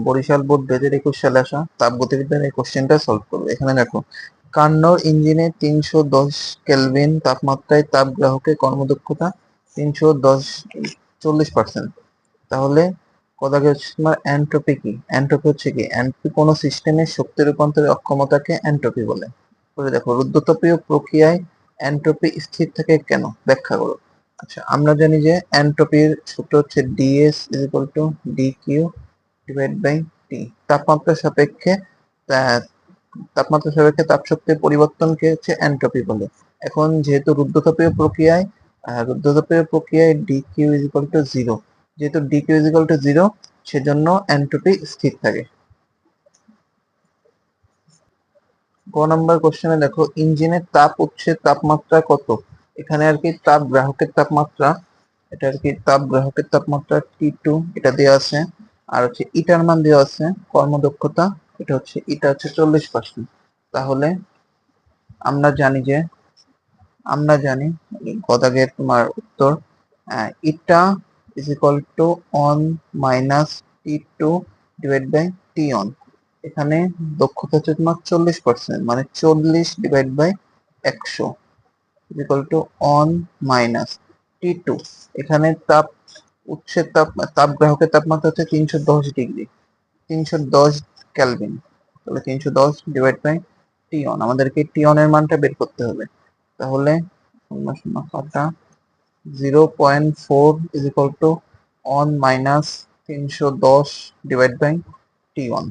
Barishal board 2021 সালে আসা তাপগতিবিদ্যার এই কোশ্চেনটা সলভ করবে। এখানে দেখো, কার্নোর ইঞ্জিনে 310 কেলভিন তাপমাত্রায় তাপ গ্রাহকে কর্মদক্ষতা 310 40%। তাহলে কথাকে হচ্ছে তোমার এন্ট্রপি কি? এন্ট্রপি হচ্ছে কি? এন্ট্রপি কোনো সিস্টেমের শক্তি রূপান্তরের অক্ষমতাকে এন্ট্রপি বলে। দেখো, রুদ্ধতাপীয় প্রক্রিয়ায় এন্ট্রপি স্থির থাকে কেন? ব্যাখ্যা করো। আচ্ছা, আমরা জানি যে এন্ট্রপির সূত্র হচ্ছে D S is equal to D Q divide by T. তাপমাত্রা সাপেক্ষে তাপ শক্তির পরিবর্তনকে হচ্ছে এন্ট্রপি বলে। এখন যেহেতু রুদ্ধতাপীয় প্রক্রিয়ায় D Q is equal to zero, যেহেতু D Q is equal to zero, সেজন্য এন্ট্রপি স্থির থাকে। ক নাম্বার কোশ্চেনে দেখো, ইঞ্জিনের তাপ উৎসের তাপমাত্রা কত? এখানে আর কি তাপ গ্রাহকের তাপমাত্রা, এটা আর কি তাপ গ্রাহকের তাপমাত্রা T2 এটা দেওয়া আছে, আর হচ্ছে ইটার মান দেওয়া আছে, কর্মদক্ষতা এটা হচ্ছে ইটা হচ্ছে 40%। তাহলে আমরা জানি গদাগের তোমার উত্তর, eta is equal to one minus T2 divide by T one. এখানে দক্ষতা হচ্ছে তোমার 40%, মানে 40 divide by 100 equal to one minus T2। এখানে তাপ গ্রাহকের তাপমাত্রা হচ্ছে 310 ডিগ্রি, 310 কেলভিন। তাহলে 310 ডিভাইড বাই টি অন, আমাদেরকে টি অন এর মানটা বের করতে হবে। তাহলে 0.4 is equal to one minus 310 divide by T one,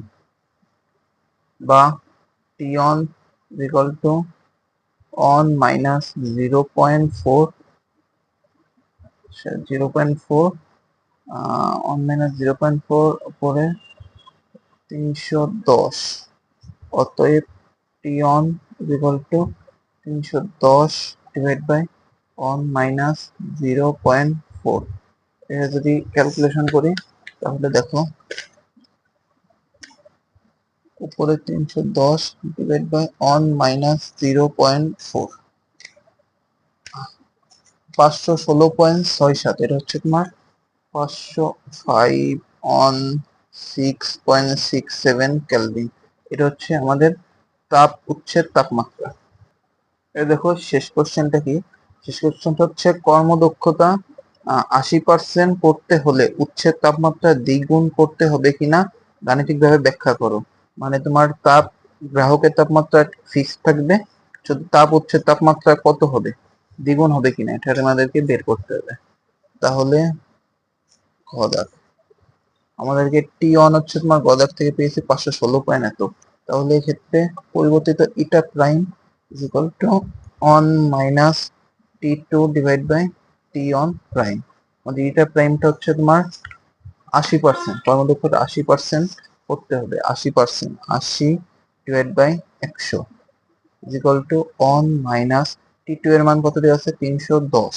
বা T one is equal to one minus 0.4 one minus 0.4 উপরে 310, অতএব T one is equal to 310 divide by one minus 0.4। এটা যদি ক্যালকুলেশন করি তাহলে দেখো, উপরে 310 ডিভাইড বাই অন মাইনাস 0.4, 516.67। এটা হচ্ছে তোমার 505 অন 6.67 কেলভিন। এটা হচ্ছে আমাদের তাপ উৎসের তাপমাত্রা। এই দেখো শেষ কোশ্চেনটা কি? শেষ কোশ্চেনটা হচ্ছে কর্মদক্ষতা 80% করতে হলে উৎসের তাপমাত্রা দ্বিগুণ করতে হবে কিনা গাণিতিকভাবে ব্যাখ্যা করো। মানে তোমার তাপ গ্রাহকের তাপমাত্রা ফিক্স থাকবে, শুধু তাপ উৎসের তাপমাত্রা কত হবে, দ্বিগুণ হবে কিনা, এটা আমাদেরকে বের করতে হবে। তাহলে গদাক, আমাদেরকে টি অন হচ্ছে তোমার গদাক থেকে পেয়েছি 516 এত। তাহলে এক্ষেত্রে পরিবর্তিত eta prime is equal to one minus T2 divide by T one prime. আমাদের ইটা প্রাইমটা হচ্ছে তোমার 80%, কর্মদক্ষতা 80% করতে হবে, 80%, 80 divide by 100 is equal to one minus T2 এর মান কত দেওয়া আছে? 310,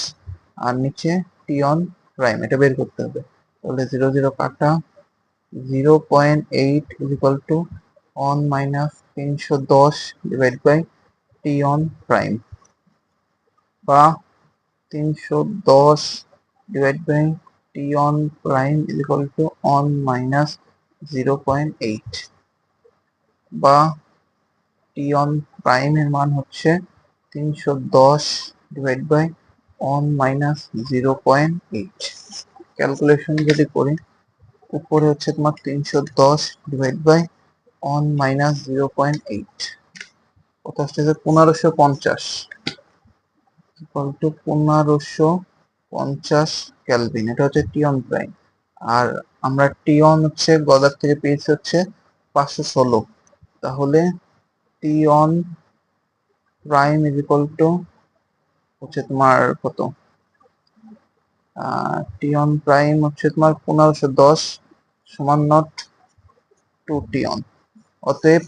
আর নিচে টি অন প্রাইম, এটা বের করতে হবে। তাহলে 0 0 কাটা, 0.8 is equal to on minus 310 divided by t on prime, বা 310 divided by t on prime is equal to on minus 0.8, বা t on prime এর মান হচ্ছে 310 divided by on minus 0.8। Calculation যদি করি, উপরে হচ্ছে তোমার 310 ডিভাইড বাই অন মাইনাস 0.8, কত আসছে? 1550 ইকুয়াল টু 1550 কেলভিন। এটা হচ্ছে টি অন প্রাইম, আর আমরা টি অন হচ্ছে গদার থেকে পেয়েছি হচ্ছে 516। তাহলে T one prime is equal to হচ্ছে তোমার কত? টি অন প্রাইম হচ্ছে তোমার 1510 সমান নট টু টি অন। অতএব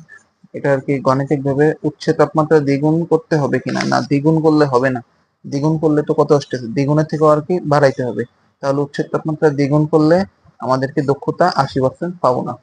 এটা আর কি গাণিতিক ভাবে উচ্চ তাপমাত্রা দ্বিগুণ করতে হবে কিনা, না দ্বিগুণ করলে হবে না, দ্বিগুণ করলে তো কত আসতেছে, দ্বিগুণের থেকে আর কি বাড়াইতে হবে। তাহলে উচ্চ তাপমাত্রা দ্বিগুণ করলে আমাদেরকে দক্ষতা 80% পাবো না।